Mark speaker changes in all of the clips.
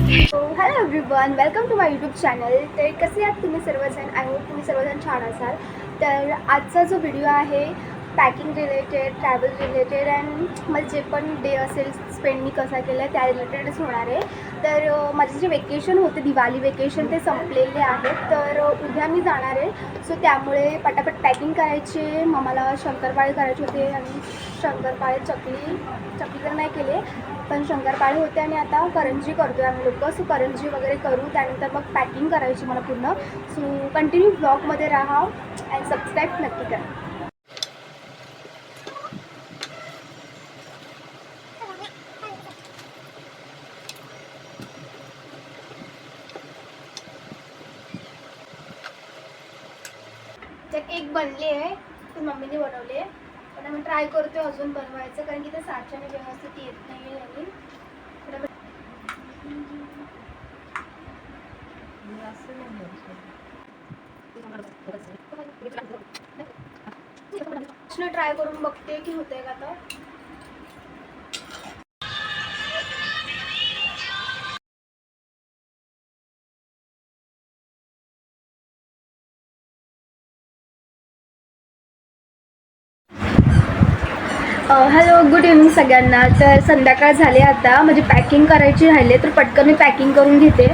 Speaker 1: Hello everyone, welcome to my YouTube channel. तर कसे आहात तुम्ही सर्वजण? आय होप तुम्ही सर्वजण छान असाल. तर आजचा जो व्हिडिओ आहे packing related, travel related and मला जे पण डे असेल स्पेंड मी कसा केला त्या रिलेटेडच होणार आहे. तर माझे जे वेकेशन होते, दिवाळी वेकेशन, ते संपलेले आहेत. तर उद्या मी जाणार आहे. सो त्यामुळे पटापट पॅकिंग करायची. मम्माला शंकरपाळे करायचे होते आणि शंकरपाळे चकली तर नाही केले, पण शंकरपाळे होते आणि आता करंजी करतो आहे आम्ही लोक. सो करंजी वगैरे करू, त्यानंतर मग पॅकिंग करायची मला पूर्ण. सो कंटिन्यू ब्लॉगमध्ये राहा अँड सबस्क्राईब नक्की करा. तर एक बनली आहे, ती मम्मीने बनवली आहे, पण आम्ही ट्राय करतो अजून बनवायचं, कारण की ते साच्याने व्यवस्थित येत नाही आहे नवीन. ट्राय करून बघते की होते का. तर हॅलो, गुड इव्हनिंग सगळ्यांना. तर संध्याकाळ झाली आता, म्हणजे पॅकिंग करायची राहिले, तर पटकन मी पॅकिंग करून घेते,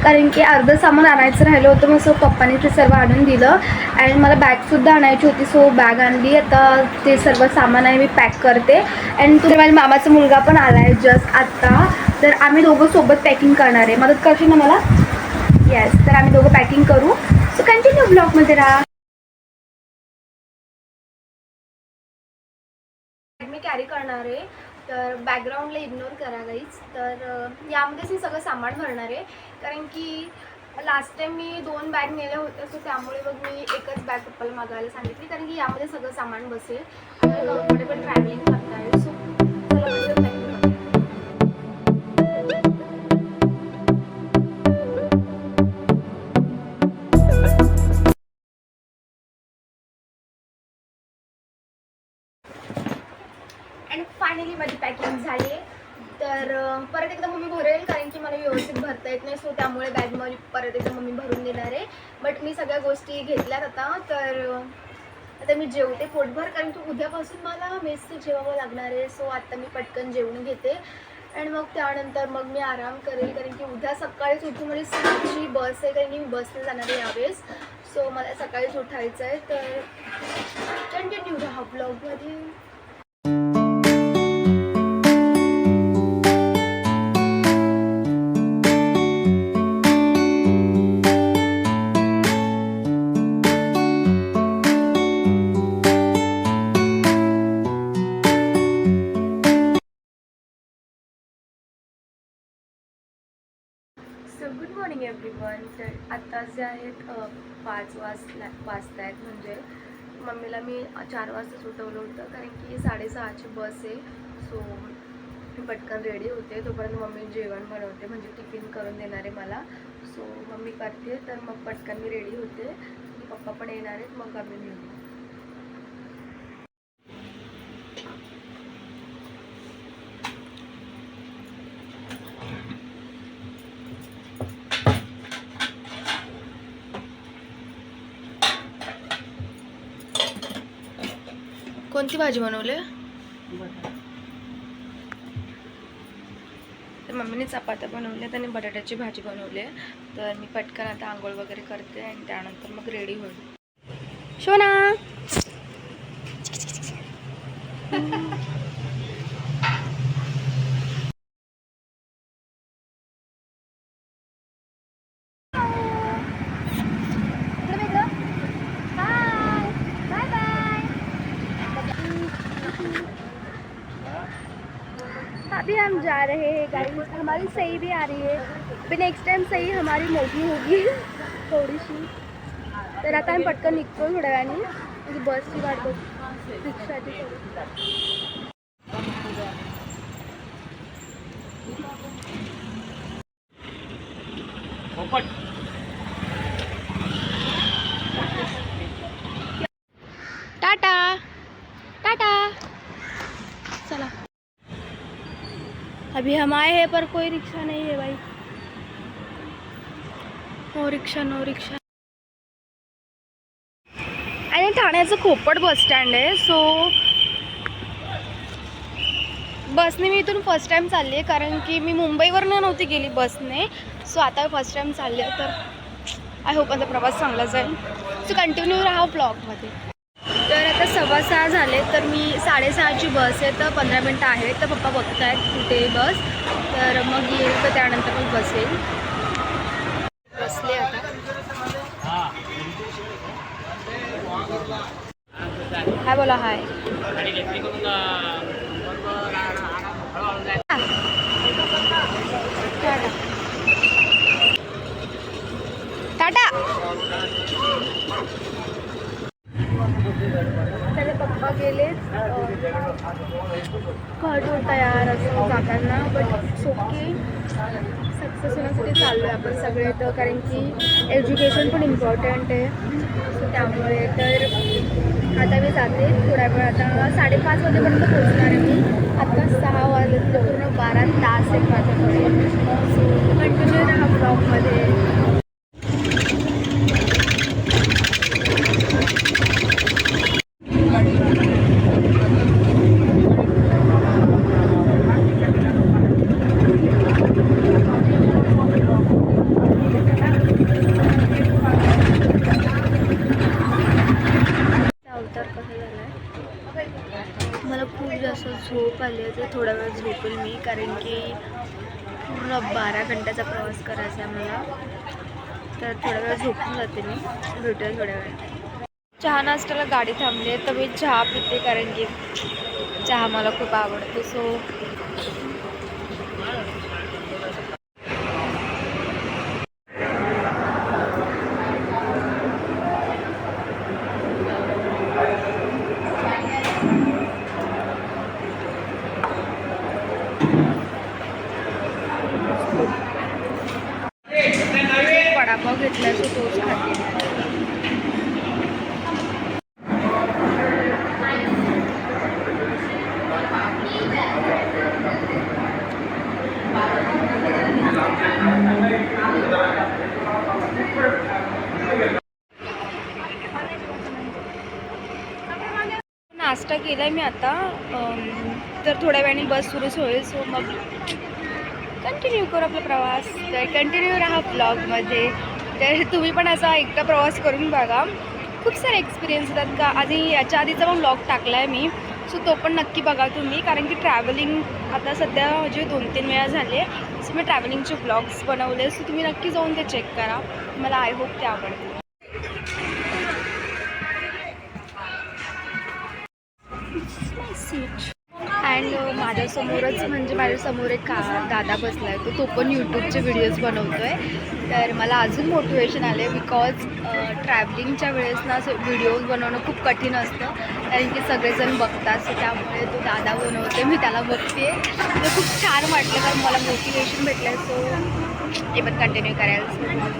Speaker 1: कारण की अर्धं सामान आणायचं राहिलं होतं. मग सो पप्पाने ते सर्व आणून दिलं आणि मला बॅगसुद्धा आणायची होती. सो बॅग आणली. आता ते सर्व सामान आहे मी पॅक करते. अँड तुला माझ्या मामाचा मुलगा पण आला आहे जस्ट आत्ता. तर आम्ही दोघं सोबत पॅकिंग करणार आहे. मदत करशील ना मला? येस. तर आम्ही दोघं पॅकिंग करू. सो कंटिन्यू ब्लॉगमध्ये राहा. मी कॅरी करणार आहे, तर बॅकग्राऊंडला इग्नोर करा गाईज. तर यामध्येच मी सगळं सामान भरणार आहे, कारण की लास्ट टाईम मी 2 बॅग नेल्या होत्या. सो त्यामुळे मग मी एकच बॅग पप्पाला मागायला सांगितली, कारण की यामध्ये सगळं सामान बसेल. कम्फर्टेबल ट्रॅव्हलिंग करता आहे. सो अँड फायनली माझी पॅकिंग झाली आहे. तर परत एकदा मम्मी भरेल, कारण की मला व्यवस्थित भरता येत नाही. सो त्यामुळे बॅगमध्ये परत एकदा मम्मी भरून देणार आहे. बट मी सगळ्या गोष्टी घेतल्यात आता. तर आता मी जेवते पोटभर, कारण की उद्यापासून मला मेसचं जेवावं लागणार आहे. सो आता मी पटकन जेवण घेते आणि मग त्यानंतर मग मी आराम करेल, कारण की उद्या सकाळीच उठून माझी 6ची बस आहे, कारण की मी बसने जाणार आहे यावेळेस. सो मला सकाळीच उठायचं आहे. तर कंटिन्यू राहा ब्लॉगमध्ये. So good morning everyone. तर आता जे आहेत 5 वाजता आहेत, म्हणजे मम्मीला मी 4 वाजताच उठवलं होतं, कारण की 6:30ची बस आहे. सो मी पटकन रेडी होते, तोपर्यंत मम्मी जेवण बनवते, म्हणजे टिफिन करून देणार आहे मला. सो मम्मी करते, तर मग पटकन मी रेडी होते. पप्पा पण येणार आहेत, मग आम्ही निघू. कोणती भाजी बनवली? तर मम्मीने चपात्या बनवल्यात आणि बटाट्याची भाजी बनवली आहे. तर मी पटकन आता आंघोळ वगैरे करते आणि त्यानंतर मग रेडी होईल. शोना अभी हम जा रहे हैं गाइस. हमारी सही भी आ रही है, फिर नेक्स्ट टाइम सही हमारी मोठी होगी थोडीशी. तर आता आम्ही पटकन निघतो थोड्या वेळाने, म्हणजे बसची वाट बघतो, रिक्षाची. टाटा टाटा. चला, अभी हम आए हैं पर कोई रिक्शा नहीं है भाई. नो रिक्षा नो रिक्षा. आणि ठाण्याचं खोपट बस स्टँड आहे. सो बसने मी इथून फर्स्ट टाइम चालली आहे, कारण की मी मुंबईवरनं नव्हती गेली बसने. सो आता फर्स्ट टाइम चालली आहे, तर आय होप माझा प्रवास चांगला जाईल. सो कंटिन्यू राहा ब्लॉगमध्ये. तर आता 6:15 झाले, तर मी 6:30ची बस आहे, तर 15 मिनटं आहेत. तर पप्पा बघत आहेत कुठे बस, तर मग येईल, तर त्यानंतर मग बसेल. बसले आता. हाय बोला. हाय टाटा. त्याचे पप्पा गेले. खट होता यार असं जाताना, बट सोके सक्सेस होण्यासाठी चाललो आहे आपण सगळे. तर कारण की एज्युकेशन पण इम्पॉर्टंट आहे. सो त्यामुळे तर आता मी जाते थोड्या वेळ. आता 5:30 वाजेपर्यंत पोहोचणार आहे मी. आता 6 वाजले, तर पूर्ण 12 तास आहेत माझ्याकडे. सो कंटिन्यू राहा ब्लॉगमध्ये. मला खूप जास्त झोप आली आहे, तर थोडा वेळ झोपेल मी, कारण की पूर्ण 12 घंट्याचा प्रवास करायचा आहे मला. तर थोडा वेळ झोपून जाते मी. भेटूया थोड्या वेळ. चहा नाश्त्याला गाडी थांबली आहे, तर मी चहा पिते, कारण की चहा मला खूप आवडतो. सो वडापाव घेतला, सो तोच खाते. नाश्ता केला आहे मी आता. तर थोड्या वेळाने बस सुरूच होईल. सो मग कंटिन्यू करू आपला प्रवास. तर कंटिन्यू राहा ब्लॉगमध्ये. तर तुम्ही पण असा एकटा प्रवास करून बघा. खूप सारे एक्सपिरियन्स येतात का. आधी याच्या आधीचा पण ब्लॉग टाकला आहे मी, सो तो पण नक्की बघा तुम्ही, कारण की ट्रॅव्हलिंग आता सध्या म्हणजे 2-3 वेळा झाले. सो मी ट्रॅव्हलिंगचे ब्लॉग्स बनवले, सो तुम्ही नक्की जाऊन ते चेक करा. मला आय होप ते आवडते. अँड माझ्यासमोरच म्हणजे माझ्यासमोर एक दादा बसला आहे, तो पण यूट्यूबचे व्हिडिओज बनवतो आहे. तर मला अजून मोटिवेशन आले, बिकॉज ट्रॅव्हलिंगच्या वेळेस ना असं व्हिडिओज बनवणं खूप कठीण असतं, कारण की सगळेजण बघतात. सो त्यामुळे तो दादा बनवते, मी त्याला बघते. तर खूप छान वाटलं, कारण मला मोटिवेशन भेटलं आहे. सो हे पण कंटिन्यू करायला.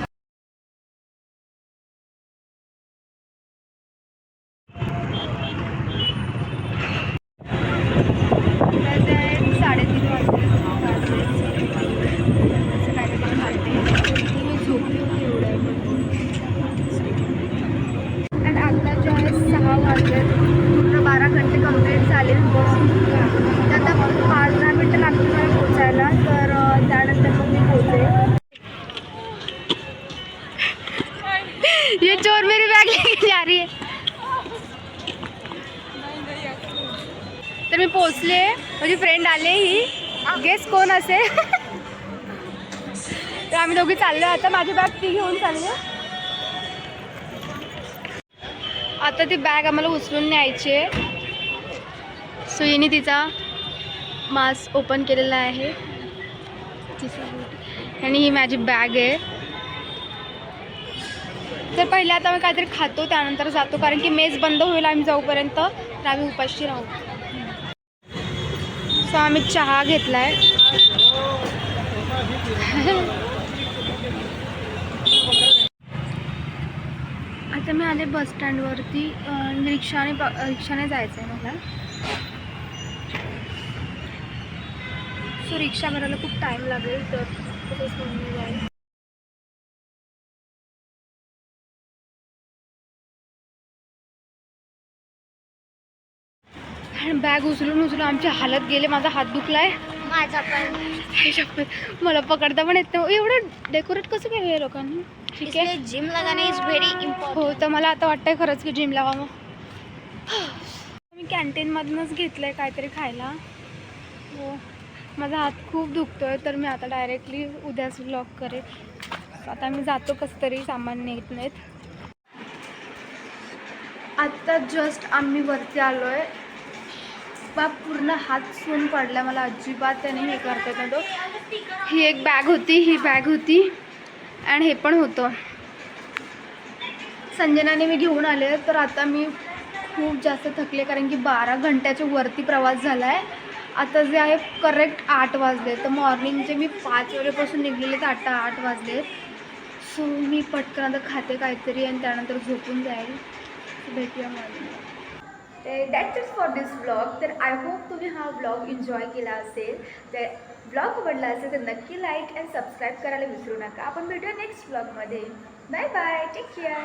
Speaker 1: पूर्ण 12 घंटे कंप्लीट झाले. तर आता 5-10 मिनटं लागतील मला पोचायला. तर त्यानंतर मग मी पोचेल. ये चोर मेरी बॅग लेके जा रही है. तर मी पोचले, माझी फ्रेंड आले. ही गेस कोण असेल. तर आम्ही दोघी चाललो. आता माझी बॅग ती घेऊन चालली. आता ती बॅग आम्हाला उचलून न्यायची आहे. सो हिने तिचा मास्क ओपन केलेला आहे आणि ही माझी बॅग आहे. तर पहिले आता मी काहीतरी खातो, त्यानंतर जातो, कारण की मेस बंद होईल आम्ही जाऊपर्यंत. तर आम्ही उपाशी राहू. सो आम्ही चहा घेतला आहे. आता मी आले बस स्टँडवरती. रिक्षाने जायचं आहे मला. सो रिक्षा भरायला खूप टाईम लागेल, तर तसंच जाईल. आणि बॅग उचलून उचलून आमची हालत गेले. माझा हात दुखलाय.
Speaker 2: माझा पण.
Speaker 1: मला पकडता पण येत नाही. एवढं डेकोरेट कसं केलं हे लोकांनी. ठीक आहे,
Speaker 2: जिम लगाना इज व्हेरी इम्पॉर्टंट.
Speaker 1: हो, तर मला आता वाटतंय खरंच की जिम लावावं. मी कॅन्टीनमधूनच घेतलं आहे काहीतरी खायला. हो, माझा हात खूप दुखतोय, तर मी आता डायरेक्टली उद्याच व्लॉग करेन. आता मी जातो कसं तरी, सामान नेत नाहीत. आत्ता जस्ट आम्ही वरती आलो आहे. पूर्ण हात सून पडला मला, अजिबात त्याने हे करता येत नव्हतं. ही एक बॅग होती, ही बॅग होती आणि हे पण होतं. संजनाने मी घेऊन आले. तर आता मी खूप जास्त थकले, कारण की 12 घंट्याच्या वरती प्रवास झाला आहे. आता जे आहे करेक्ट 8 वाजले. तर मॉर्निंगचे मी 5 वाजेपासून निघलेले, तर आता 8 वाजले. सो मी पटकन आता खाते काहीतरी आणि त्यानंतर झोपून जाईल. भेटूया मॉर्निंगला. तर that's it for this blog. तर आय होप तुम्ही हा ब्लॉग एन्जॉय केला असेल. तर ब्लॉग आवडला असेल तर नक्की लाईक अँड सबस्क्राईब करायला विसरू नका. आपण भेटूया नेक्स्ट ब्लॉगमध्ये. Bye bye, take care.